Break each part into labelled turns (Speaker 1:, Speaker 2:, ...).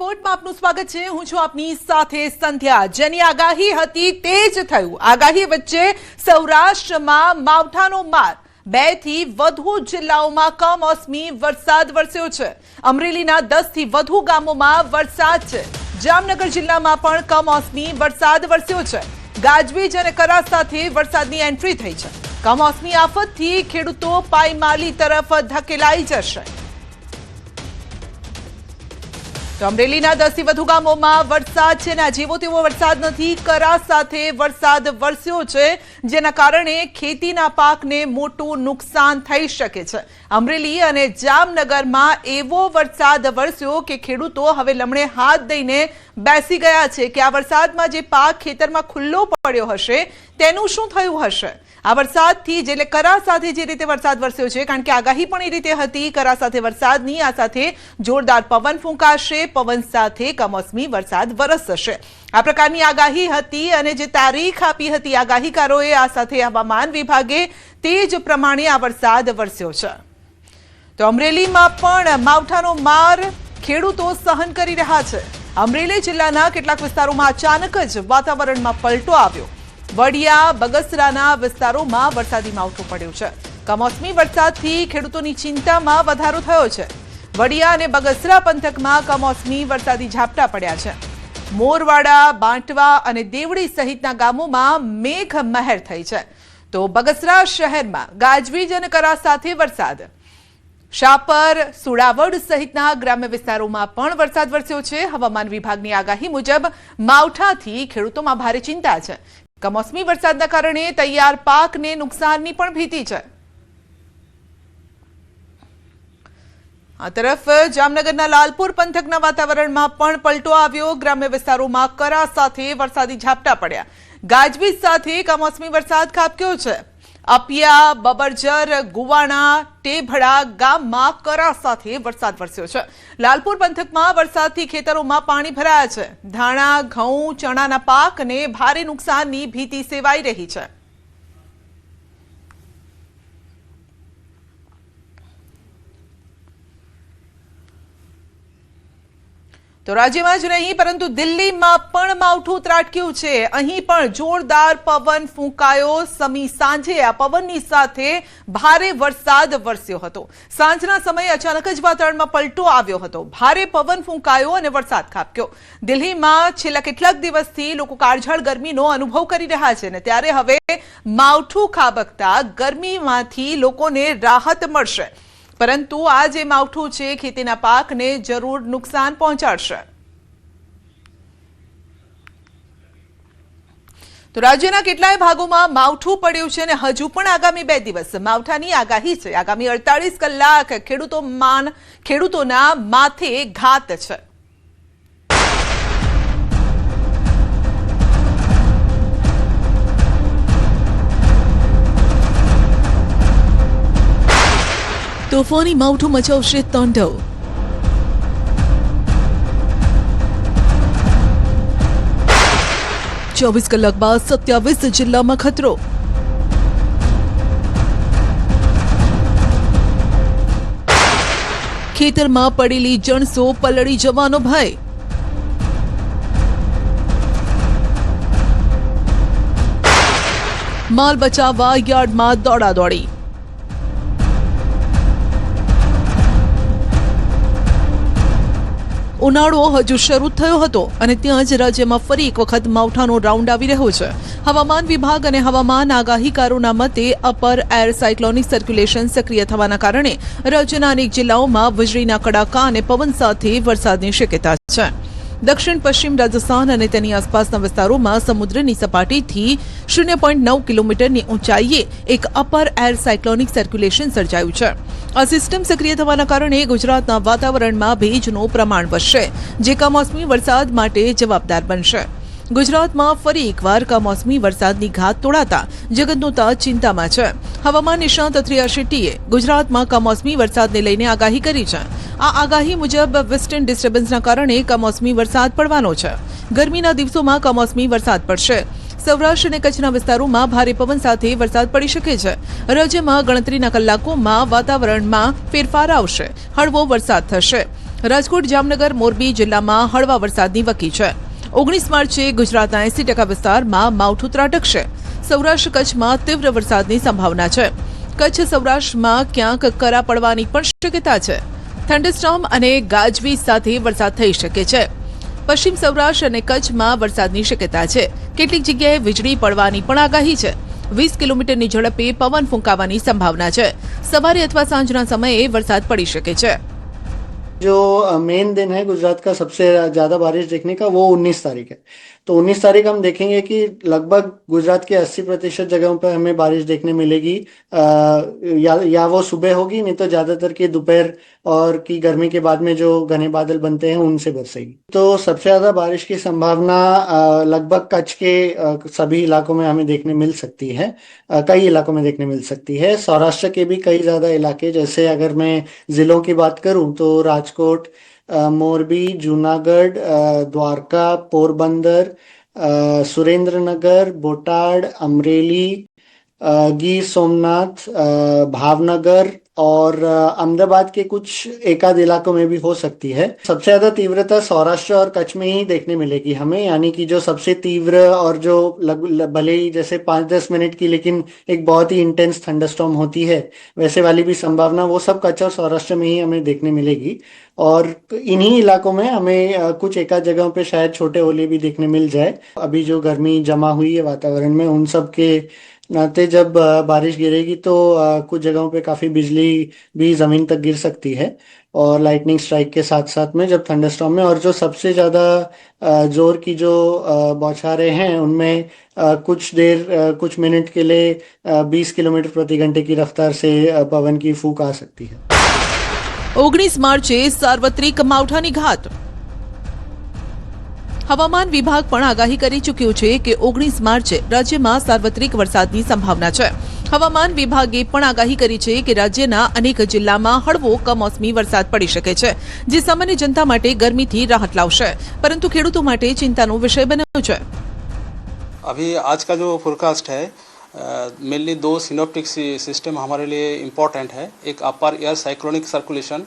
Speaker 1: રિપોર્ટમાં આપનું સ્વાગત છે। હું છું આપની સાથે સંધ્યા। જેની આગાહી હતી તે જ થયું। આગાહી વચ્ચે સૌરાષ્ટ્રમાં માવઠાનો માર। 2 થી વધુ જિલ્લાઓમાં કમોસમી વરસાદ વરસ્યો છે। અમરેલીના 10 થી વધુ ગામોમાં વરસાદ છે। જામનગર જિલ્લામાં પણ કમોસમી વરસાદ વરસ્યો છે। ગાજવીજ અને કરા સાથે વરસાદની એન્ટ્રી થઈ છે। કમોસમી આફતથી ખેડૂતો પાયમાલી તરફ ધકેલાઈ જશે। તો અમરેલીના 10 થી વધુ ગામોમાં વરસાદ છે ને જેવો તેવો વરસાદ નથી। કરા સાથે વરસાદ વરસ્યો છે જેના કારણે ખેતીના પાકને મોટું નુકસાન થઈ શકે છે। અમરેલી અને જામનગરમાં એવો વરસાદ વરસ્યો કે ખેડૂતો હવે લમણે હાથ દઈને બેસી ગયા છે કે આ વરસાદમાં જે પાક ખેતરમાં ખુલ્લો પડ્યો હશે તેનું શું થયું હશે। આ વરસાદથી એટલે કરા સાથે જે રીતે વરસાદ વરસ્યો છે, કારણ કે આગાહી પણ એ રીતે હતી કરા સાથે વરસાદની, આ સાથે જોરદાર પવન ફૂંકાશે, પવન સાથે કમોસમી વરસાદ વરસશે। આ પ્રકારની આગાહી હતી અને જે તારીખ આપી હતી આગાહીકારોએ, આ સાથે હવામાન વિભાગે તે જ પ્રમાણે આ વરસાદ વરસ્યો છે। તો અમરેલીમાં પણ માવઠાનો માર ખેડૂતો સહન કરી રહ્યા છે। અમરેલી જિલ્લાના કેટલાક વિસ્તારોમાં અચાનક જ વાતાવરણમાં પલટો આવ્યો। વડિયા બગસરાના વિસ્તારોમાં વરસાદી માવઠું પડ્યું છે। કમોસમી વરસાદથી ખેડૂતોની ચિંતામાં વધારો થયો છે। વડિયા અને બગસરા પંથકમાં કમોસમી વરસાદી ઝાપટા પડ્યા છે। મોરવાડા, બાંટવા અને દેવડી સહિતના ગામોમાં મેઘ મહેર થઈ છે। તો બગસરા શહેરમાં ગાજવીજ અને કરા સાથે વરસાદ। શાપર, સુડાવડ સહિતના ગ્રામ્ય વિસ્તારોમાં પણ વરસાદ વરસ્યો છે। હવામાન વિભાગની આગાહી મુજબ માવઠાથી ખેડૂતોમાં ભારે ચિંતા છે। કમોસમી વરસાદના કારણે તૈયાર પાકને નુકસાનની પણ ભીતિ છે। આ તરફ જામનગરના લાલપુર પંથકના વાતાવરણમાં પણ પલટો આવ્યો। ગ્રામ્ય વિસ્તારોમાં કરા સાથે વરસાદી ઝાપટા પડ્યા। ગાજવીજ સાથે કમોસમી વરસાદ ખાબક્યો છે। અપિયા, બબરજર, ગુવાણા, ટેભડા ગામમાં કરા સાથે વરસાદ વરસ્યો છે। લાલપુર પંથકમાં વરસાદથી ખેતરોમાં પાણી ભરાયા છે। ધાણા, ઘઉં, ચણાના પાકને ભારે નુકસાનની ભીતિ સેવાઈ રહી છે। તો રાજ્યમાં જ નહીં પરંતુ દિલ્હીમાં પણ માવઠું ત્રાટક્યું છે। અહીં પણ જોરદાર પવન ફૂંકાયો। સમી સાંજે આ પવનની સાથે ભારે વરસાદ વરસ્યો હતો। સાંજના સમયે અચાનક જ વાતાવરણમાં પલટો આવ્યો હતો। ભારે પવન ફૂંકાયો અને વરસાદ ખાબક્યો। દિલ્હીમાં છેલ્લા કેટલાક દિવસથી લોકો કાળઝાળ ગરમીનો અનુભવ કરી રહ્યા છે ને ત્યારે હવે માવઠું ખાબકતા ગરમીમાંથી લોકોને રાહત મળશે। પરંતુ આ જે માવઠું છે ખેતીના પાકને જરૂર નુકસાન પહોંચાડશે। તો રાજ્યના કેટલાય ભાગોમાં માવઠું પડ્યું છે અને હજુ પણ આગામી 2 દિવસ માવઠાની આગાહી છે। આગામી 48 કલાક ખેડૂતોના માથે ઘાત છે। તોફાની માવઠું મચાવશે તાંડવ। 24 કલાક બાદ 27 જિલ્લામાં ખતરો। ખેતરમાં પડેલી જણસો પલળી જવાનો ભય। માલ બચાવવા યાર્ડમાં દોડાદોડી। ઉનાળો હજુ શરૂ થયો હતો અને ત્યાં જ રાજ્યમાં ફરી એક વખત માવઠાનો રાઉન્ડ આવી રહ્યો છે। હવામાન વિભાગ અને હવામાન આગાહીકારોના મતે અપર એર સાયક્લોનિક સર્ક્યુલેશન સક્રિય થવાના કારણે રાજ્યના અનેક જિલ્લાઓમાં વીજળીના કડાકા અને પવન સાથે વરસાદની શક્યતા છે। દક્ષિણ પશ્ચિમ રાજસ્થાન અને તેની આસપાસના વિસ્તારોમાં સમુદ્રની સપાટીથી 0.9 કિલોમીટરની ઊંચાઈએ એક અપર એર સાયક્લોનિક સર્ક્યુલેશન સર્જાયું છે। આ સિસ્ટમ સક્રિય થવાના કારણે ગુજરાતના વાતાવરણમાં ભેજનું પ્રમાણ વધશે જે કમોસમી વરસાદ માટે જવાબદાર બનશે। ગુજરાતમાં ફરી એકવાર કમોસમી વરસાદની ઘાત તોડાતા જગતનો તાજ ચિંતામાં છે। હવામાન નિષ્ણાત અત્રિયા શેટ્ટીએ ગુજરાતમાં કમોસમી વરસાદને લઈને આગાહી કરી છે। આ આગાહી મુજબ વેસ્ટર્ન ડિસ્ટર્બન્સના કારણે કમોસમી વરસાદ પડવાનો છે। ગરમીના દિવસોમાં કમોસમી વરસાદ પડશે। સૌરાષ્ટ્ર અને કચ્છના વિસ્તારોમાં ભારે પવન સાથે વરસાદ પડી શકે છે। રાજ્યમાં ગણતરીના કલાકોમાં વાતાવરણમાં ફેરફાર આવશે। હળવો વરસાદ થશે। રાજકોટ, જામનગર, મોરબી જિલ્લામાં હળવા વરસાદની વકી છે. 19 માર્ચે ગુજરાતના 80% વિસ્તારમાં માવઠું ત્રાટકશે. સૌરાષ્ટ્ર કચ્છમાં તીવ્ર વરસાદની સંભાવના છે. કચ્છ સૌરાષ્ટ્રમાં ક્યાંક કરા પડવાની પણ શક્યતા છે. થંડરસ્ટોર્મ અને ગાજવીજ સાથે વરસાદ થઈ શકે છે. પશ્ચિમ સૌરાષ્ટ્ર અને કચ્છમાં વરસાદની શક્યતા છે. કેટલીક જગ્યાએ વીજળી પડવાની પણ આગાહી છે. 20 કિલોમીટરની ઝડપે પવન ફૂંકાવાની સંભાવના છે. સવારે અથવા સાંજના સમયે વરસાદ પડી શકે છે.
Speaker 2: जो मेन दिन है गुजरात का सबसे ज़्यादा बारिश देखने का वो 19 तारीख है. तो 19 तारीख हम देखेंगे कि लगभग गुजरात के 80% जगहों पर हमें बारिश देखने मिलेगी. या वो सुबह होगी, नहीं तो ज़्यादातर की दोपहर और की गर्मी के बाद में जो घने बादल बनते हैं उनसे बरसेगी. तो सबसे ज़्यादा बारिश की संभावना लगभग कच्छ के सभी इलाकों में हमें देखने मिल सकती है. कई इलाकों में देखने मिल सकती है. सौराष्ट्र के भी कई ज़्यादा इलाके, जैसे अगर मैं ज़िलों की बात करूँ तो राजकोट, मोरबी, जूनागढ़, द्वारका, पोरबंदर, सुरेंद्रनगर, बोटाड, अमरेली, गीर सोमनाथ, भावनगर और अहमदाबाद के कुछ एकाध इलाकों में भी हो सकती है. सबसे ज्यादा तीव्रता सौराष्ट्र और कच्छ में ही देखने मिलेगी हमें, यानी कि जो सबसे तीव्र और जो भले ही जैसे 5-10 मिनट की लेकिन एक बहुत ही इंटेंस थंडरस्टॉर्म होती है, वैसे वाली भी संभावना वो सब कच्छ और सौराष्ट्र में ही हमें देखने मिलेगी. और इन्हीं इलाकों में हमें कुछ एकाध जगहों पे शायद छोटे ओले भी देखने मिल जाए. अभी जो गर्मी जमा हुई है वातावरण में, उन सब के नाते जब बारिश गिरेगी तो कुछ जगहों पे काफ़ी बिजली भी ज़मीन तक गिर सकती है, और लाइटनिंग स्ट्राइक के साथ साथ में जब थंडरस्टॉर्म में, और जो सबसे ज़्यादा जोर की जो बौछारें हैं उनमें कुछ देर कुछ मिनट के लिए 20 किलोमीटर प्रति घंटे की रफ्तार से पवन की फूंक आ सकती है.
Speaker 1: 19 માર્ચે સાર્વત્રિક માવઠાની ઘાત. હવામાન વિભાગ પણ આગાહી કરી ચૂક્યું છે કે 19 માર્ચે રાજ્યમાં સાર્વત્રિક વરસાદની સંભાવના છે. હવામાન વિભાગે પણ આગાહી કરી છે કે રાજ્યના અનેક જિલ્લામાં હળવો કમોસમી વરસાદ પડી શકે છે, જે સામાન્ય જનતા માટે ગરમીથી રાહત લાવશે, પરંતુ ખેડૂતો માટે ચિંતાનો વિષય બન્યો છે.
Speaker 3: अभी आज का जो फोरकास्ट है, मेनली दो सिनोप्टिक सिस्टम हमारे लिए इम्पोर्टेंट है. एक अपर एयर साइक्लोनिक सर्कुलेशन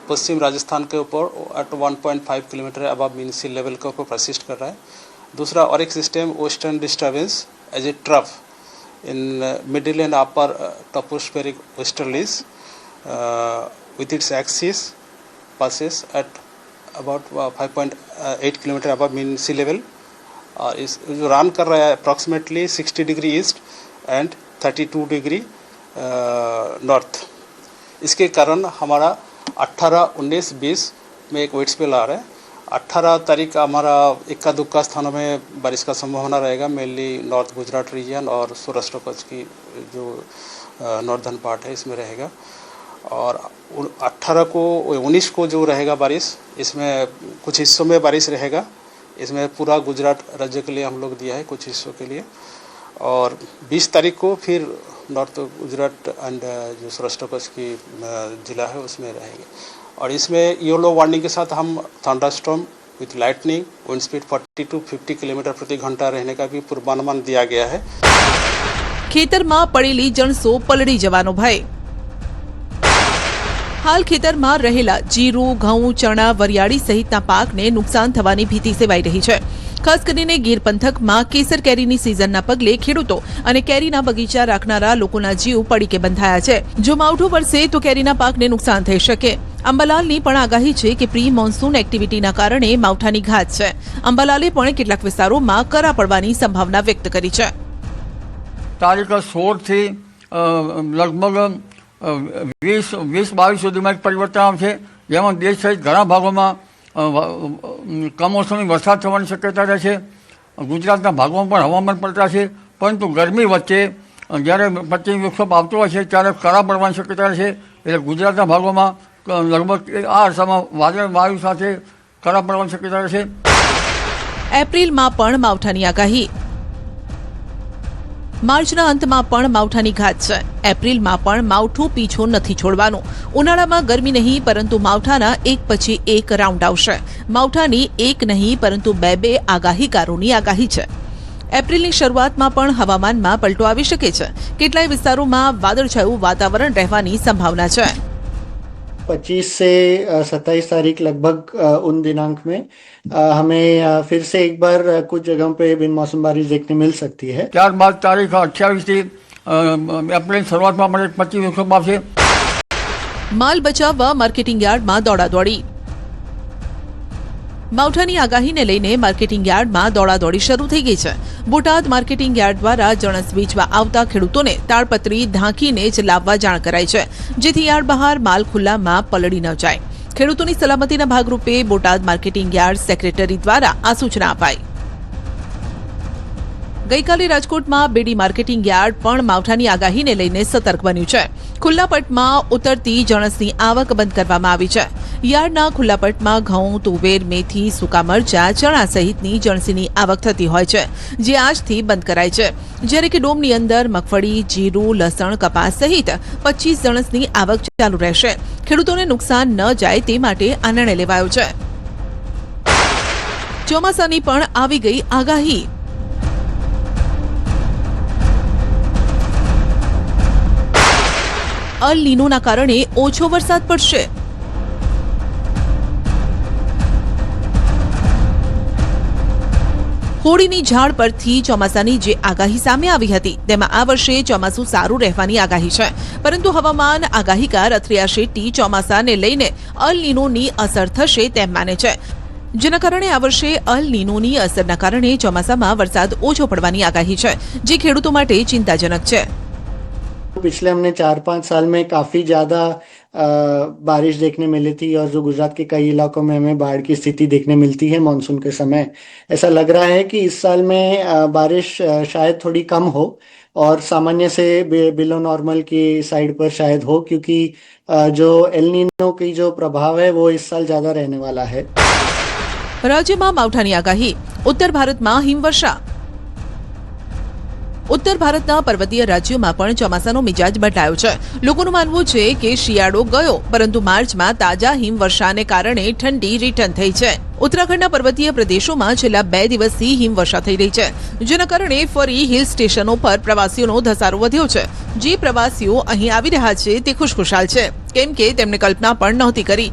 Speaker 3: पश्चिम राजस्थान के ऊपर at 1.5 kilometre above mean sea level के ऊपर परसिस्ट कर रहा है. दूसरा और एक system western disturbance as a trough in middle and upper tropospheric westerlies with its axis passes at about 5.8 kilometre above mean sea level. इस जो रन कर रहा है approximately 60 degree east and 32 degree north. इसके कारण हमारा 18, 19, 20 में एक वेट स्पेल आ रहा है. 18 तारीख का हमारा इक्का दुक्का स्थानों में बारिश का संभावना रहेगा, मेनली नॉर्थ गुजरात रीजन और सौराष्ट्र कच्छ की जो नॉर्दर्न पार्ट है इसमें रहेगा. और 18 को 19 को जो रहेगा बारिश, इसमें कुछ हिस्सों में बारिश रहेगा. इसमें पूरा गुजरात राज्य के लिए हम लोग दिया है, कुछ हिस्सों के लिए. और 20 तारीख को फिर नॉर्थ गुजरात एंड जो सौराष्ट्र कच्छ की ज़िला है उसमें रहेंगे. और इसमें येलो वार्निंग के साथ हम thunderstorm with lightning, wind speed 40 to 50 kilometre प्रति घंटा रहने का भी पूर्वानुमान दिया गया है.
Speaker 1: ખેતરમાં પડેલી જણસો પલળી જવાનો ભય. હાલ ખેતરમાં રહેલા જીરું, ઘઉં, ચણા, વરિયાળી સહિતના પાકને નુકસાન થવાની ભીતિ સેવાઈ રહી છે. ખાસ કરીને ગીર પંથકમાં કેસર કેરીની સિઝનના પગલે ખેડૂતો અને કેરીના બગીચા રાખનારા લોકોના જીવ પડીકે બંધાયા છે. જો માવઠું વરસે તો કેરીના પાકને નુકસાન થઈ શકે. અંબાલાલની પણ આગાહી છે કે પ્રી મોન્સૂન એક્ટિવિટીના કારણે માવઠાની ઘાત છે. અંબાલાલે પણ કેટલાક વિસ્તારોમાં કરા પડવાની સંભાવના વ્યક્ત કરી છે.
Speaker 4: તારીખ 16 થી લગભગ 20-22 સુધીમાં એક પરિવર્તન આવશે, જેમાં દેશ સહિત ઘણા ભાગોમાં કમોસમી વરસાદ થવાની શક્યતા રહેશે. ગુજરાતના ભાગોમાં પણ હવામાન પલટાશે, પરંતુ ગરમી વચ્ચે જ્યારે પશ્ચિમ વિક્ષોભ આવતો હોય છે ત્યારે કરા પડવાની શક્યતા રહેશે. એટલે ગુજરાતના ભાગોમાં લગભગ આ અરસામાં વાયુ સાથે કરા પડવાની શક્યતા રહેશે.
Speaker 1: એપ્રિલમાં પણ માવઠાની આગાહી. માર્ચના અંતમાં પણ માવઠાની ઘાત છે. એપ્રિલમાં પણ માવઠું પીછો નથી છોડવાનું. ઉનાળામાં ગરમી નહીં પરંતુ માવઠાના એક પછી એક રાઉન્ડ આવશે. માવઠાની એક નહીં પરંતુ બે આગાહીકારોની આગાહી છે. એપ્રિલની શરૂઆતમાં પણ હવામાનમાં પલટો આવી શકે છે. કેટલાય વિસ્તારોમાં વાદળછાયું વાતાવરણ રહેવાની સંભાવના છે.
Speaker 2: 25 से 27 तारीख लगभग उन दिनांक में हमें फिर से एक बार कुछ जगहों पे बिन मौसम बारिश देखने मिल सकती है।
Speaker 4: ત્યારબાદ તારીખ 28 એપ્રિલ શરૂઆતમાં પણ 25 વિક્ષોભ આવશે।
Speaker 1: માલ બચાવવા માર્કેટિંગ યાર્ડમાં દોડાદોડી। માવઠાની આગાહીને લઈને માર્કેટિંગ યાર્ડમાં દોડાદોડી શરૂ થઈ ગઈ છે। બોટાદ માર્કેટિંગ યાર્ડ દ્વારા જણસ વેચવા આવતા ખેડૂતોને તાળપત્રી ઢાંકીને જ લાવવા જાણ કરાઈ છે, જેથી યાર્ડ બહાર માલ ખુલ્લામાં પલળી ન જાય। ખેડૂતોની સલામતીના ભાગરૂપે બોટાદ માર્કેટિંગ યાર્ડ સેક્રેટરી દ્વારા આ સૂચના અપાઈ। ગઈકાલે રાજકોટમાં બેડી માર્કેટિંગ યાર્ડ પણ માવઠાની આગાહીને લઈને સતર્ક બન્યું છે। ખુલ્લા પટમાં ઉતરતી જણસની આવક બંધ કરવામાં આવી છે। યાર્ડના ખુલ્લા પટમાં ઘઉં, તુવેર, મેથી, સૂકા મરચા, ચણા સહિતની જણસીની આવક થતી હોય છે, જે આજથી બંધ કરાઈ છે, જ્યારે કે ડોમની અંદર મગફળી, જીરું, લસણ, કપાસ સહિત 25 જણસની આવક ચાલુ રહેશે। ખેડૂતોને નુકસાન ન જાય તે માટે આ નિર્ણય લેવાયો છે। ચોમાસાની પણ આવી ગઈ આગાહી। અલ નીનોના કારણે ઓછો વરસાદ પડશે। હોળીની ઝાડ પરથી ચોમાસાની જે આગાહી સામે આવી હતી તેમાં આ વર્ષે ચોમાસું સારું રહેવાની આગાહી છે, પરંતુ હવામાન આગાહીકાર અથિયા શેટ્ટી ચોમાસાને લઈને અલ નીનોની અસર થશે તેમ માને છે, જેના કારણે આ વર્ષે અલ નીનોની અસરના કારણે ચોમાસામાં વરસાદ ઓછો પડવાની આગાહી છે, જે ખેડૂતો માટે ચિંતાજનક છે।
Speaker 2: पिछले हमने 4-5 साल में काफ़ी ज़्यादा बारिश देखने मिली थी और जो गुजरात के कई इलाकों में हमें बाढ़ की स्थिति देखने मिलती है मानसून के समय। ऐसा लग रहा है कि इस साल में बारिश शायद थोड़ी कम हो और सामान्य से बिलो नॉर्मल की साइड पर शायद हो, क्योंकि जो एल नीनो की जो प्रभाव है वो इस साल ज़्यादा रहने वाला है।
Speaker 1: राज्यમાં માવઠાની આગાહી। ઉત્તર ભારતમાં હિમવર્ષા। ઉત્તર ભારતના પર્વતીય રાજ્યોમાં પણ ચોમાસાનો મિજાજ બદલાયો છે। લોકોનું માનવું છે કે શિયાળો ગયો, પરંતુ માર્ચમાં તાજા હિમવર્ષાને કારણે ઠંડી રિટર્ન થઈ છે। ઉત્તરાખંડના પર્વતીય પ્રદેશોમાં છેલ્લા 2 દિવસથી હિમવર્ષા થઈ રહી છે, જેના કારણે ફરી હિલ સ્ટેશનો પર પ્રવાસીઓનો ધસારો વધ્યો છે। જે પ્રવાસીઓ અહીં આવી રહ્યા છે તે ખુશખુશાલ છે, કેમ કે તેમણે કલ્પના પણ નહોતી કરી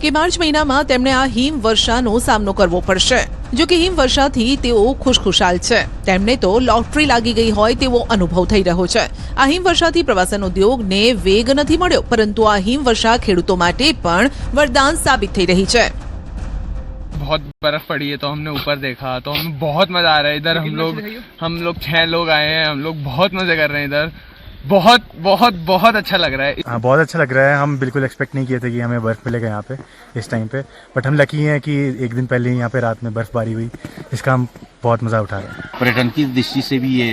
Speaker 1: કે માર્ચ મહિનામાં તેમણે આ હિમવર્ષાનો સામનો કરવો પડશે। જો કે હિમવર્ષાથી તેઓ ખુશખુશાલ છે। તેમને તો લોટરી લાગી ગઈ હોય તેવો અનુભવ થઈ રહ્યો છે। આ હિમવર્ષાથી પ્રવાસન ઉદ્યોગને વેગ નથી મળ્યો, પરંતુ આ હિમવર્ષા ખેડૂતો માટે પણ વરદાન સાબિત થઈ રહી છે।
Speaker 5: बहुत बर्फ पड़ी है तो हमने ऊपर देखा तो हमें बहुत मजा आ रहा है। इधर हम लोग 6 लोग आए हैं, हम लोग बहुत मजे कर रहे हैं इधर। बहुत बहुत बहुत अच्छा लग रहा है।
Speaker 6: हाँ, बहुत अच्छा लग रहा है। हम बिल्कुल एक्सपेक्ट नहीं किए थे कि हमें बर्फ़ मिलेगा यहाँ पे इस टाइम पे, बट हम लकी हैं कि एक दिन पहले ही यहाँ पे रात में बर्फ़बारी हुई, इसका हम बहुत मज़ा उठा रहे हैं।
Speaker 7: पर्यटन की दृष्टि से भी ये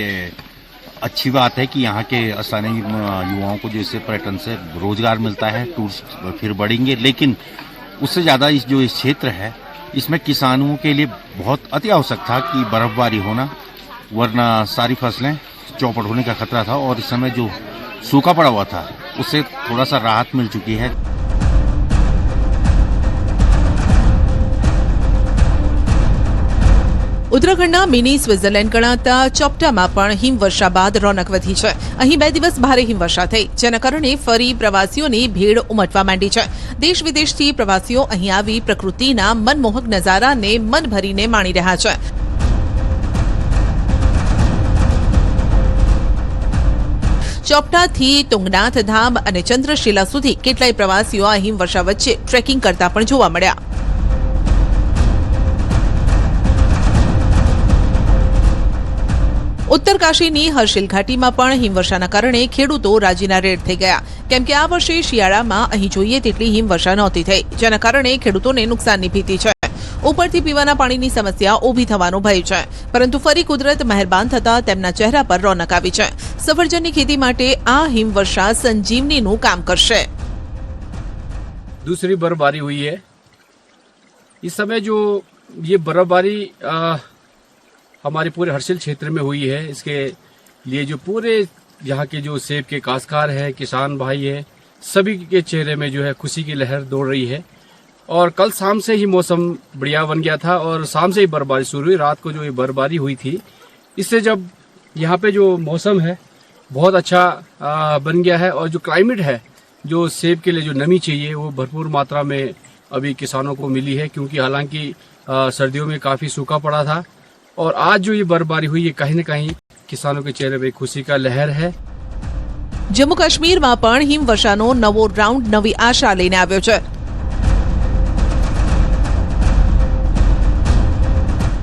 Speaker 7: अच्छी बात है कि यहाँ के स्थानीय युवाओं को जो इससे पर्यटन से रोजगार मिलता है, टूरिस्ट फिर बढ़ेंगे। लेकिन उससे ज़्यादा इस क्षेत्र है इसमें किसानों के लिए बहुत अति आवश्यक था कि बर्फबारी होना, वरना सारी फसलें चौपट होने का खतरा था। और इस समय जो सूखा पड़ा हुआ था उससे थोड़ा सा राहत मिल चुकी है।
Speaker 1: ઉત્તરાખંડના મિની સ્વિટ્ઝરલેન્ડ ગણાતા ચોપટામાં પણ હિમવર્ષા બાદ રોનક વધી છે। અહીં 2 દિવસ ભારે હિમવર્ષા થઈ, જેના કારણે ફરી પ્રવાસીઓની ભીડ ઉમટવા માંડી છે। દેશ વિદેશથી પ્રવાસીઓ અહીં આવી પ્રકૃતિના મનમોહક નજારાને મન ભરીને માણી રહ્યા છે। ચોપટાથી તુંગનાથ ધામ અને ચંદ્રશિલા સુધી કેટલાય પ્રવાસીઓ આ હિમવર્ષા વચ્ચે ટ્રેકિંગ કરતા પણ જોવા મળ્યા। ઉત્તરકાશીની હર્ષિલ ઘાટીમાં પણ હિમવર્ષાના કારણે ખેડૂતો રાજીના રેડ થઈ ગયા, કેમ કે આ વર્ષે શિયાળામાં અહીં જોઈએ તેટલી હિમવર્ષા નહોતી થઈ, જેના કારણે ખેડૂતોને નુકસાનની ભીતિ છે। ઉપરથી પીવાના પાણીની સમસ્યા ઊભી થવાનો ભય છે, પરંતુ ફરી કુદરત મહેરબાન થતા તેમના ચહેરા પર રોનક આવી છે। સફરજનની खेती માટે આ હિમવર્ષા સંજીવનીનું કામ કરશે।
Speaker 8: दूसरी बर्फबारी हुई है इस समय। जो ये बर्फबारी हमारे पूरे हर्षिल क्षेत्र में हुई है, इसके लिए जो पूरे यहाँ के जो सेब के काश्तकार हैं, किसान भाई हैं, सभी के चेहरे में जो है खुशी की लहर दौड़ रही है। और कल शाम से ही मौसम बढ़िया बन गया था और शाम से ही बर्फबारी शुरू हुई। रात को जो ये बर्फबारी हुई थी, इससे जब यहाँ पे जो मौसम है बहुत अच्छा बन गया है और जो क्लाइमेट है जो सेब के लिए जो नमी चाहिए वो भरपूर मात्रा में अभी किसानों को मिली है, क्योंकि हालांकि सर्दियों में काफ़ी सूखा पड़ा था और आज जो ये बर्फबारी हुई है कहीं न कहीं किसानों के चेहरे पे खुशी का लहर है।
Speaker 1: જમ્મુ કાશ્મીરમાં પણ હિમવર્ષાનો નવો રાઉન્ડ નવી આશા લઈને આવ્યો છે।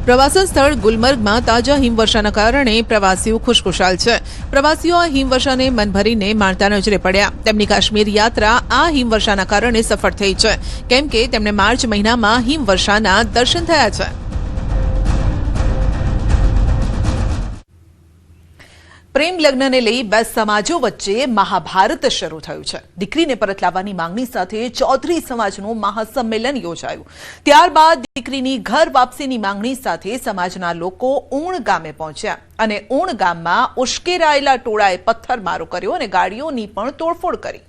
Speaker 1: પ્રવાસન સ્થળ ગુલમર્ગમાં તાજા હિમવર્ષાના કારણે પ્રવાસીઓ ખુશખુશાલ છે। પ્રવાસીઓ આ હિમવર્ષાને મન ભરીને માણતા નજરે પડ્યા। તેમની કાશ્મીર યાત્રા આ હિમવર્ષાના કારણે સફળ થઈ છે, કેમ કે તેમને માર્ચ મહિનામાં હિમવર્ષાના દર્શન થયા છે। પ્રેમ લગ્નને લઈ બે સમાજો વચ્ચે મહાભારત શરૂ થયું છે। દીકરીને પરત લાવવાની માંગણી સાથે ચૌધરી સમાજનું મહાસંમેલન યોજાયું। ત્યારબાદ દીકરીની ઘર વાપસીની માંગણી સાથે સમાજના લોકો ઊણ ગામે પહોંચ્યા અને ઊણ ગામમાં ઉશ્કેરાયેલા ટોળાએ પથ્થરમારો કર્યો અને ગાડીઓની પણ તોડફોડ કરી।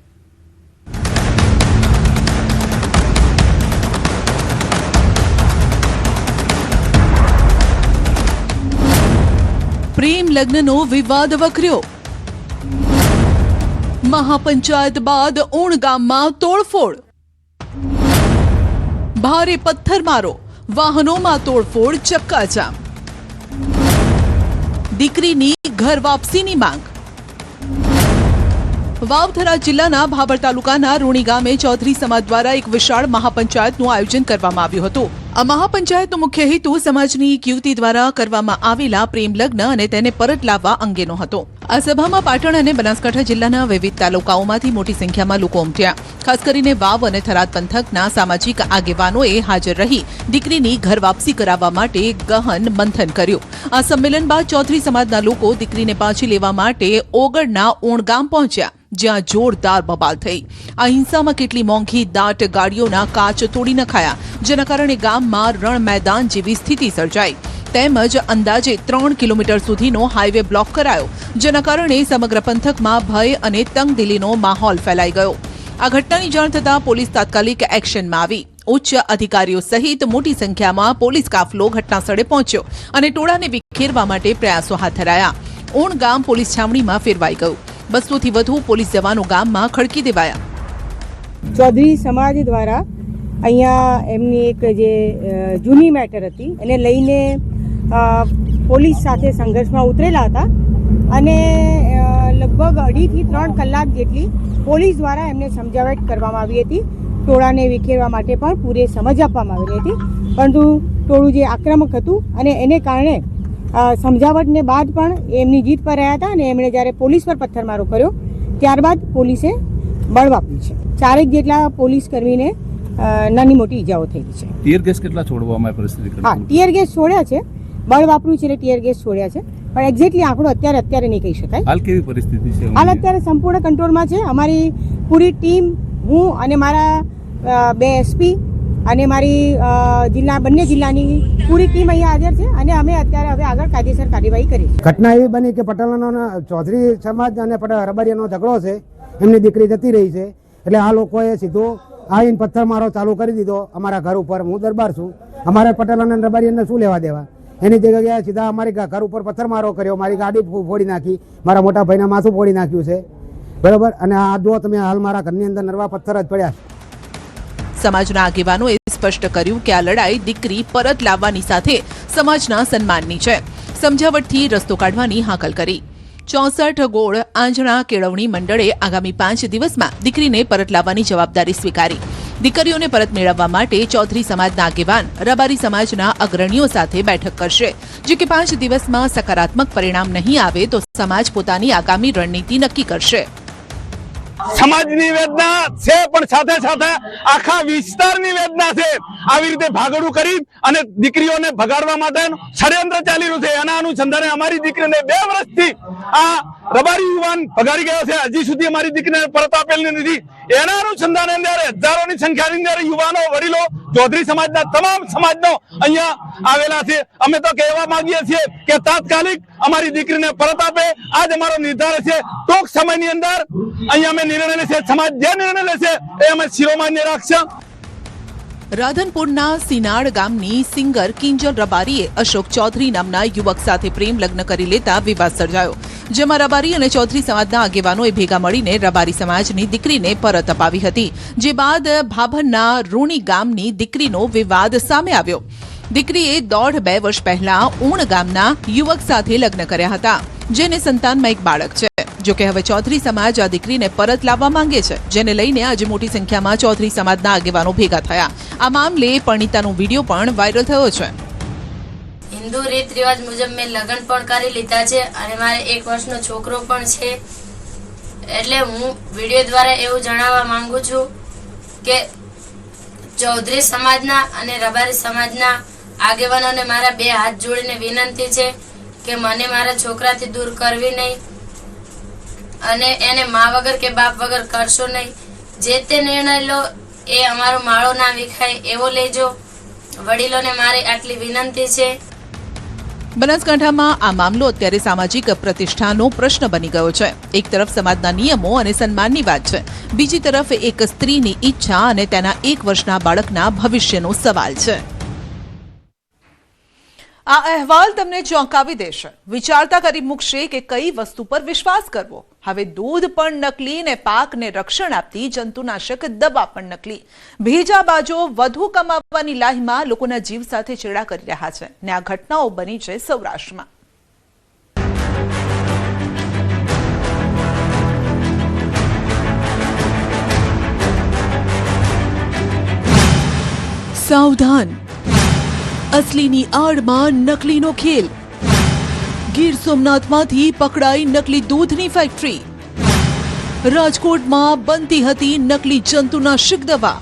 Speaker 1: પ્રેમ લગ્નનો વિવાદ વકર્યો। મહાપંચાયત બાદ ઊણ ગામમાં તોડફોડ, ભારે પથ્થરમારો, વાહનોમાં તોડફોડ, ચક્કાજામ। દીકરીની ઘર વાપસીની માંગ। વાવથરા જિલ્લાના ભાભર તાલુકાના રૂણી ગામે ચૌધરી સમાજ દ્વારા એક વિશાળ મહાપંચાયતનું આયોજન કરવામાં આવ્યું હતું। આ મહાપંચાયતનો મુખ્ય હેતુ સમાજની એક યુવતી દ્વારા કરવામાં આવેલા પ્રેમ લગ્ન અને તેને પરત લાવવા અંગેનો હતો। આ સભામાં પાટણ અને બનાસકાંઠા જિલ્લાના વિવિધ તાલુકાઓમાંથી મોટી સંખ્યામાં લોકો ઉમટ્યા। ખાસ કરીને વાવ અને થરાદ પંથકના સામાજિક આગેવાનોએ હાજર રહી દીકરીની ઘર વાપસી કરાવવા માટે ગહન મંથન કર્યું। આ સંમેલન બાદ ચૌધરી સમાજના લોકો દીકરીને પાછી લેવા માટે ઓગળના ઊણ ગામ પહોંચ્યા, જ્યાં જોરદાર બબાલ થઈ। આ હિંસામાં કેટલી મોંઘી દાટ ગાડીઓના કાચ તોડી નખાયા, જેના કારણે ગામમાં રણ મેદાન જેવી સ્થિતિ સર્જાઈ। તેમજ અંદાજે 3 કિલોમીટર સુધીનો હાઈવે બ્લોક કરાયો, જેના કારણે સમગ્ર પંથકમાં ભય અને તંગદિલીનો માહોલ ફેલાઈ ગયો। આ ઘટનાની જાણ થતાં પોલીસ તાત્કાલિક એક્શનમાં આવી। ઉચ્ચ અધિકારીઓ સહિત મોટી સંખ્યામાં પોલીસ કાફલો ઘટનાસ્થળે પહોંચ્યો અને ટોળાને વિખેરવા માટે પ્રયાસો હાથ ધરાયા। ઊણ ગામ પોલીસ છાવણીમાં ફેરવાઈ ગયું। 200 થી વધુ પોલીસ જવાનો ગામમાં ખડકી દેવાયા।
Speaker 9: ચૌધરી સમાજ દ્વારા અહીંયા એમની એક જે જૂની મેટર હતી એને લઈને પોલીસ સાથે સંઘર્ષમાં ઉતરેલા હતા અને લગભગ 2.5 થી 3 કલાક જેટલી પોલીસ દ્વારા એમને સમજાવટ કરવામાં આવી હતી। ટોળાને વિખેરવા માટે પણ પૂરી સમજ આપવામાં આવેલી હતી, પરંતુ ટોળું જે આક્રમક હતું અને એને કારણે સમજાવટને બાદ પણ એમની જીત પર રહ્યા હતા અને એમણે જ્યારે પોલીસ પર પથ્થરમારો કર્યો ત્યારબાદ પોલીસે બળ વાપર્યું છે। 4 જેટલા પોલીસ કર્મીને નાની મોટી ઈજાઓ થઈ છે।
Speaker 10: ટીયર ગેસ કેટલા છોડવામાં પરિસ્થિતિ?
Speaker 9: હા, ટીયર ગેસ છોડ્યા છે, બળ વાપર્યું છે એટલે ટીયર ગેસ છોડ્યા છે, પણ એક્ઝેક્ટલી આંકડો અત્યારે નહીં કહી શકાય।
Speaker 10: હાલ કેવી પરિસ્થિતિ છે?
Speaker 9: હાલ અત્યારે સંપૂર્ણ કંટ્રોલમાં છે। અમારી પૂરી ટીમ, હું અને મારા 2 એસપી અને મારી બંને જિલ્લાની પૂરી ટીમ અહીંયા હાજર છે અને અમે અત્યારે હવે આગળ કાયદેસર કાર્યવાહી કરી છે।
Speaker 11: ઘટના એવી બની કે પટેલનો ચૌધરી સમાજ અને રબારીયાનો ઝઘડો છે, એમની દીકરી જતી રહી છે એટલે આ લોકોએ સીધો આવીને પથ્થરમારો ચાલુ કરી દીધો અમારા ઘર ઉપર। હું દરબાર છું, અમારે પટેલ અને રબારીયાને શું લેવા દેવા? એની જગ્યાએ સીધા અમારી ઘર ઉપર પથ્થરમારો કર્યો, મારી ગાડી ફોડી નાખી, મારા મોટા ભાઈના માથું ફોડી નાખ્યું છે, બરાબર। અને આ જો તમે હાલ મારા ઘરની અંદર નરવા પથ્થર જ પડ્યા છે।
Speaker 1: સમાજના આગેવાનોએ સ્પષ્ટ કર્યું કે આ લડાઈ દીકરી પરત લાવવાની સાથે સમાજના સન્માનની છે। સમજાવટથી રસ્તો કાઢવાની હાકલ કરી। 64 ગોળ આંજણા કેળવણી મંડળે આગામી 5 દિવસમાં દીકરીને પરત લાવવાની જવાબદારી સ્વીકારી। દીકરીઓને પરત મેળવવા માટે ચૌધરી સમાજના આગેવાન રબારી સમાજના અગ્રણીઓ સાથે બેઠક કરશે। જો કે 5 દિવસમાં સકારાત્મક પરિણામ નહીં આવે તો સમાજ પોતાની આગામી રણનીતિ નક્કી કરશે।
Speaker 12: સમાજની વેદના છે પણ સાથે સાથે આખા વિસ્તારની વેદના છે। આવી રીતે ભાગડું કરી અને દીકરીઓને ભગાડવા માટે ષડયંત્ર ચાલી રહ્યું છે। એના અનુસંધાને અમારી દીકરીને 2 વર્ષથી આ રબારી યુવાન ભગાડી ગયો છે, હજી સુધી અમારી દીકરીને પરત આપેલી નથી। એના અનુસંધાને અંદર હજારોની સંખ્યાની અંદર યુવાનો, વડીલો, ચૌધરી સમાજના તમામ સમાજનો અહીંયા આવેલા છે। અમે તો કહેવા માંગીએ છીએ કે તાત્કાલિક અમારી દીકરીને પરત આપે, આજ અમારો નિર્ધાર છે। ટૂંક સમયની અંદર અહીંયા અમે નિર્ણય લેશે, સમાજ જે નિર્ણય લેશે એ અમે શિરોમાન્ય રાખશે।
Speaker 1: રાધનપુરના સિનાડ ગામની સિંગર કિંજલ રબારીએ અશોક ચૌધરી નામના યુવક સાથે પ્રેમ લગ્ન કરી લેતા વિવાદ સર્જાયો, જેમાં રબારી અને ચૌધરી સમાજના આગેવાનોએ ભેગા મળીને રબારી સમાજની દીકરીને પરત અપાવી હતી, જે બાદ ભાભરના રૂણી ગામની દીકરીનો વિવાદ સામે આવ્યો। દીકરીએ 1.5-2 વર્ષ પહેલા ઊણ ગામના યુવક સાથે લગ્ન કર્યા હતા, જેને સંતાનમાં એક બાળક છે। જો કે હવે ચૌધરી સમાજ આ દીકરીને પરત લાવવા માંગે છે, જેને લઈને આજે મોટી સંખ્યામાં ચૌધરી સમાજના આગેવાનો ભેગા થયા। આ મામલે પરિણીતાનો વિડીયો પણ વાયરલ થયો છે।
Speaker 13: હિન્દુ રીત રિવાજ મુજબ મેં લગ્ન પણ કરી લીધા છે અને મારે 1 વર્ષનો છોકરો પણ છે, એટલે હું વિડીયો દ્વારા એવું જણાવવા માંગુ છું કે ચૌધરી સમાજના અને રબારી સમાજના આગેવાનોને મારા 2 હાથ જોડીને વિનંતી છે કે મને મારા છોકરાથી દૂર કરવી નહીં અને એને મા વગર કે બાપ વગર કરશો નહીં। જે તે નિર્ણય લો એ અમારો માળો ના વિખાય એવો લેજો। વડીલોને મારી આટલી વિનંતી છે।
Speaker 1: બનાસકાંઠામાં આ મામલો અત્યારે સામાજિક પ્રતિષ્ઠાનો પ્રશ્ન બની ગયો છે। એક તરફ સમાજના નિયમો અને સન્માનની વાત છે, બીજી તરફ એક સ્ત્રીની ઈચ્છા અને તેના 1 વર્ષના બાળકના ભવિષ્યનો સવાલ છે। આ અહેવાલ તમને ચોંકાવી દેશે, વિચારતા કરી મૂકશે કે કઈ વસ્તુ પર વિશ્વાસ કરવો। હવે દૂધ પણ નકલી ને પાકને રક્ષણ આપતી જંતુનાશક દવા પણ નકલી। ભેજાબાજો વધુ કમાવવાની લાહીમાં લોકોના જીવ સાથે ચેડા કરી રહ્યા છે ને આ ઘટનાઓ બની છે સૌરાષ્ટ્રમાં। સાવધાન, અસલીની આડમાં નકલીનો ખેલ। ગીર સોમનાથમાંથી પકડાઈ નકલી દૂધની ફેક્ટરી। રાજકોટમાં બનતી હતી નકલી જંતુનાશક દવા।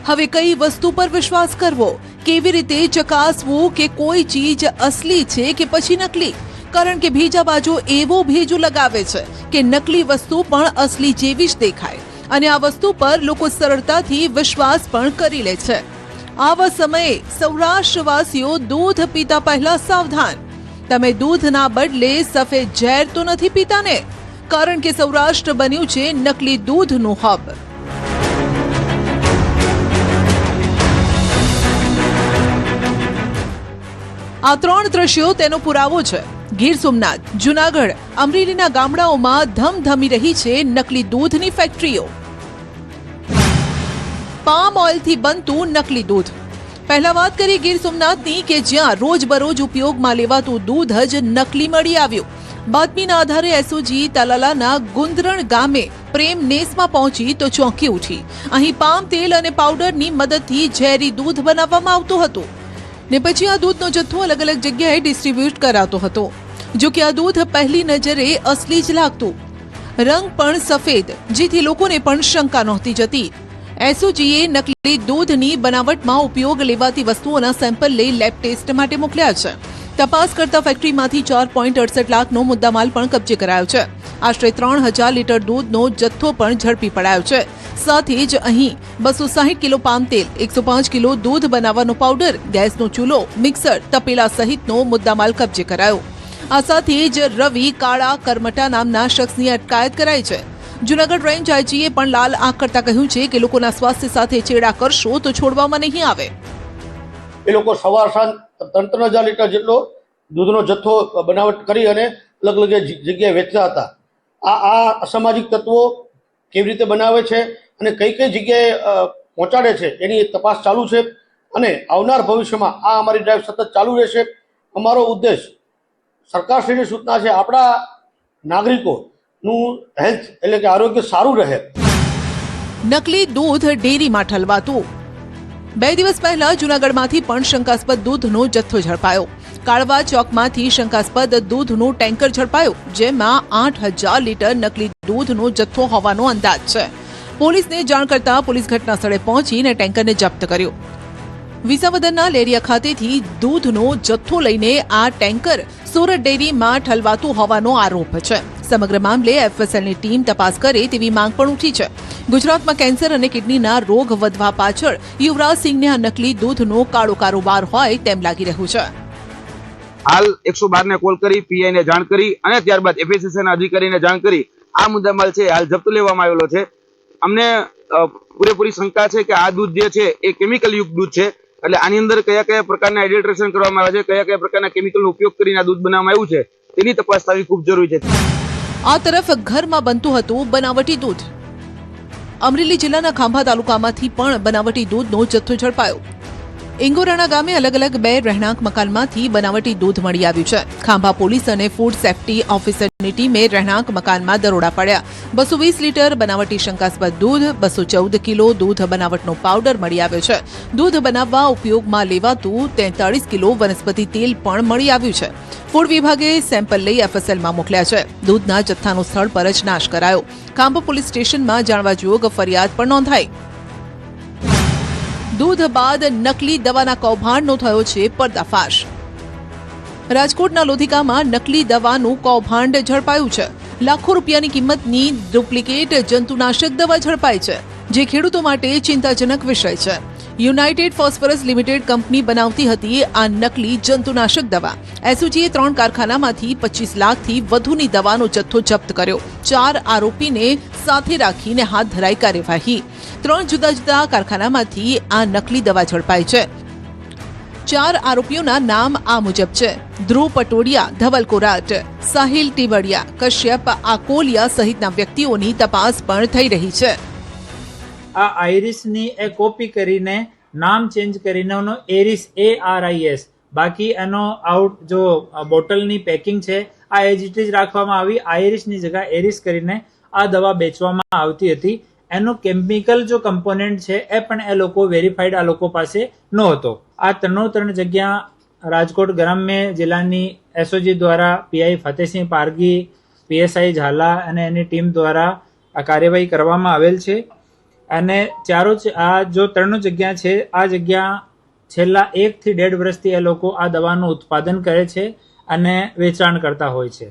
Speaker 1: હવે કઈ વસ્તુ પર વિશ્વાસ કરવો, કેવી રીતે ચકાસવું કે કોઈ ચીજ અસલી છે કે પછી નકલી? કારણ કે ભેજાબાજો એવો ભેજો લગાવે છે કે નકલી વસ્તુ પણ અસલી જેવી જ દેખાય અને આ વસ્તુ પર લોકો સરળતાથી વિશ્વાસ પણ કરી લે છે। આવા સમયે સૌરાષ્ટ્રવાસીઓ દૂધ પીતા પહેલા સાવધાન। તમે દૂધના બદલે સફેદ ઝેર તો નથી પીતા ને? કારણ કે સૌરાષ્ટ્ર બન્યું છે નકલી દૂધનું હબ। આ 3 દ્રશ્યો તેનો પુરાવો છે। ગીર સોમનાથ, જૂનાગઢ, અમરેલીના ગામડાઓમાં ધમધમી રહી છે નકલી દૂધની ફેક્ટરીઓ। પામ ઓઇલથી બનતું નકલી દૂધ। પહેલા વાત કરીએ ગીર સોમનાથની કે જ્યાં રોજબરોજ ઉપયોગમાં લેવાતું દૂધ જ નકલી મળી આવ્યું। બાતમીના આધારે એસઓજી તાલાલાના ગુંદરણ ગામે પ્રેમ નેસમાં પહોંચી તો ચોંકી ઉઠી। અહીં પામ તેલ અને પાવડરની મદદથી ઝેરી દૂધ બનાવવામાં આવતું હતું ને પછી આ દૂધનો જથ્થો અલગ અલગ જગ્યાએ ડિસ્ટ્રીબ્યુટ કરાતો હતો। જો કે આ દૂધ પહેલી નજરે અસલી જ લાગતું, રંગ પણ સફેદ, જેથી લોકોને પણ શંકા નહોતી જતી। એસઓજીએ નકલી દૂધની બનાવટમાં ઉપયોગ લેવાતી વસ્તુઓના સેમ્પલ લઈ લેબ ટેસ્ટ માટે મોકલ્યા છે। તપાસ કરતા ફેક્ટરીમાંથી 4.68 લાખનો મુદ્દામાલ પણ કબજે કરાયો છે। આશરે 3000 લીટર દૂધનો જથ્થો પણ ઝડપી પડાયો છે। સાથે જ અહીં 260 કિલો પામ તેલ, 105 કિલો દૂધ બનાવવાનો પાવડર, ગેસનો ચૂલો, મિક્સર, તપેલા સહિતનો મુદ્દામાલ કબજે કરાયો। આ સાથે જ રવિ કાળા કરમટા નામના શખ્સની અટકાયત કરાઈ છે। જૂનાગઢ રેન્જ આઈજીએ પણ લાલ આંખ કરતા કહ્યું છે કે લોકોના સ્વાસ્થ્ય સાથે ચેડા કરશો તો છોડવામાં નહીં આવે।
Speaker 14: એ લોકો સવાર સાંજ 3,000 લીટર જેટલો દૂધનો જથ્થો બનાવટ કરી અને અલગ અલગ જગ્યાએ વેચતા હતા। આ અસામાજિક તત્વો કેવી રીતે બનાવે છે અને કઈ કઈ જગ્યાએ પહોંચાડે છે એની તપાસ ચાલુ છે અને આવનાર ભવિષ્યમાં આ અમારી ડ્રાઈવ સતત ચાલુ રહેશે। અમારો ઉદ્દેશ સરકારશ્રીની સૂચના છે આપણા નાગરિકોનું હેલ્થ એટલે કે આરોગ્ય સારું રહે।
Speaker 1: નકલી દૂધ ડેરીમાં ઠલવાતું। 2 દિવસ પહેલા જૂનાગઢમાંથી પણ શંકાસ્પદ દૂધનો જથ્થો ઝડપાયો। કાળવા ચોકમાંથી શંકાસ્પદ દૂધનું ટેન્કર ઝડપાયું, જેમાં 8000 લીટર નકલી દૂધનો જથ્થો હોવાનો અંદાજ છે। પોલીસને જાણ કરતા પોલીસ ઘટના સ્થળે પહોંચીને ટેન્કરને જપ્ત કર્યો। વિસાવદરના લેરિયા ખાતેથી દૂધનો જથ્થો લઈને આ ટેન્કર સુરત ડેરીમાં ઠલવાતું હોવાનો આરોપ છે। સમગ્ર મામલે એફએસએલની ટીમ તપાસ કરે તેવી માંગ પણ ઉઠી છે। ગુજરાતમાં કેન્સર અને કિડનીના રોગ વધવા પાછળ યુવરાજસિંહને આ નકલી દૂધનો કાળો કારોબાર હોય તેમ લાગી રહ્યું છે।
Speaker 15: હાલ 112 ને કોલ કરી પીઆઈ ને જાણ કરી અને ત્યારબાદ એફએસએસના અધિકારીને જાણ કરી આ મુદ્દામાલ છે હાલ જપ્ત લેવામાં આવેલો છે। અમને પૂરેપૂરી શંકા છે કે આ દૂધ જે છે એ કેમિકલ યુક્ત દૂધ છે. એટલે આની અંદર કયા કયા પ્રકારના એડિલ્ટ્રેશન કરવામાં આવે છે, કયા કયા પ્રકારના કેમિકલનો ઉપયોગ કરીને આ દૂધ બનાવવામાં આવ્યું છે, તેની તપાસ થવી ખૂબ જરૂરી છે.
Speaker 1: આ તરફ ઘરમાં બનતું હતું બનાવટી દૂધ. અમરેલી જિલ્લાના ખાંભા તાલુકામાંથી પણ બનાવટી દૂધનો જથ્થો ઝડપાયો. ઇંગોરાણા ગામે અલગ અલગ 2 રહેણાંક મકાનમાંથી બનાવટી દૂધ મળી આવ્યું છે. ખાંભા પોલીસ અને ફૂડ સેફ્ટી ઓફિસરની ટીમે રહેણાંક મકાનમાં દરોડા પાડ્યા. 220 લીટર બનાવટી શંકાસ્પદ દૂધ, 214 કિલો દૂધ બનાવટનો પાવડર મળી આવ્યો છે. દૂધ બનાવવા ઉપયોગમાં લેવાતું 43 કિલો વનસ્પતિ તેલ પણ મળી આવ્યું છે. ફૂડ વિભાગે સેમ્પલ લઈ એફએસએલમાં મોકલ્યા છે. દૂધના જથ્થાનો સ્થળ પર જ નાશ કરાયો. ખાંભા પોલીસ સ્ટેશનમાં જાણવા જોગ ફરિયાદ પણ નોંધાઈ. દૂધ બાદ નકલી દવાના કૌભાંડનો થયો છે પર્દાફાશ. રાજકોટના લોધિકામાં નકલી દવાનું કૌભાંડ ઝડપાયું છે. લાખો રૂપિયાની કિંમતની ડુપ્લિકેટ જંતુનાશક દવા ઝડપાઈ છે, જે ખેડૂતો માટે ચિંતાજનક વિષય છે. યુનાઇટેડ ફોસ્ફરસ લિમિટેડ કંપની બનાવતી હતી આ નકલી જંતુનાશક દવા. એસઓજીએ 3 કારખાનામાંથી 25 લાખથી વધુની દવાનો જથ્થો જપ્ત કર્યો. 4 આરોપીને સાથે રાખીને હાથ ધરાઈ કાર્યવાહી. 3 જુદા જુદા કારખાનામાંથી આ નકલી દવા ઝડપાઈ છે. 4 આરોપીઓના નામ આ મુજબ છે: ધ્રુવ પટોડિયા, ધવલ કોરાટ, સાહિલ ટીવડિયા, કશ્યપ આકોલિયા સહિતના વ્યક્તિઓની તપાસ પણ થઈ રહી છે.
Speaker 16: આ આઈરિસની એ કોપી કરીને નામ ચેન્જ કરીને એનો એરિસ ARIS, બાકી એનો આઉટ જો બોટલની પેકિંગ છે આ એજ ઇટ ઇઝ રાખવામાં આવી. આઈરિસની જગ્યા એરિસ કરીને આ દવા વેચવામાં આવતી હતી. એનો કેમિકલ જો કમ્પોનેન્ટ છે એ પણ એ લોકો વેરીફાઈડ આ લોકો પાસે નહોતો. આ 3 જગ્યા રાજકોટ ગ્રામ્ય જિલ્લાની એસઓજી દ્વારા પીઆઈ ફતેહસિંહ પારગી, PSI ઝાલા અને એની ટીમ દ્વારા આ કાર્યવાહી કરવામાં આવેલ છે. અને આ જો 3 જગ્યા છે, આ જગ્યા છેલ્લા 1 થી 1.5 વર્ષથી એ લોકો આ દવાનું ઉત્પાદન કરે છે અને વેચાણ કરતા હોય છે.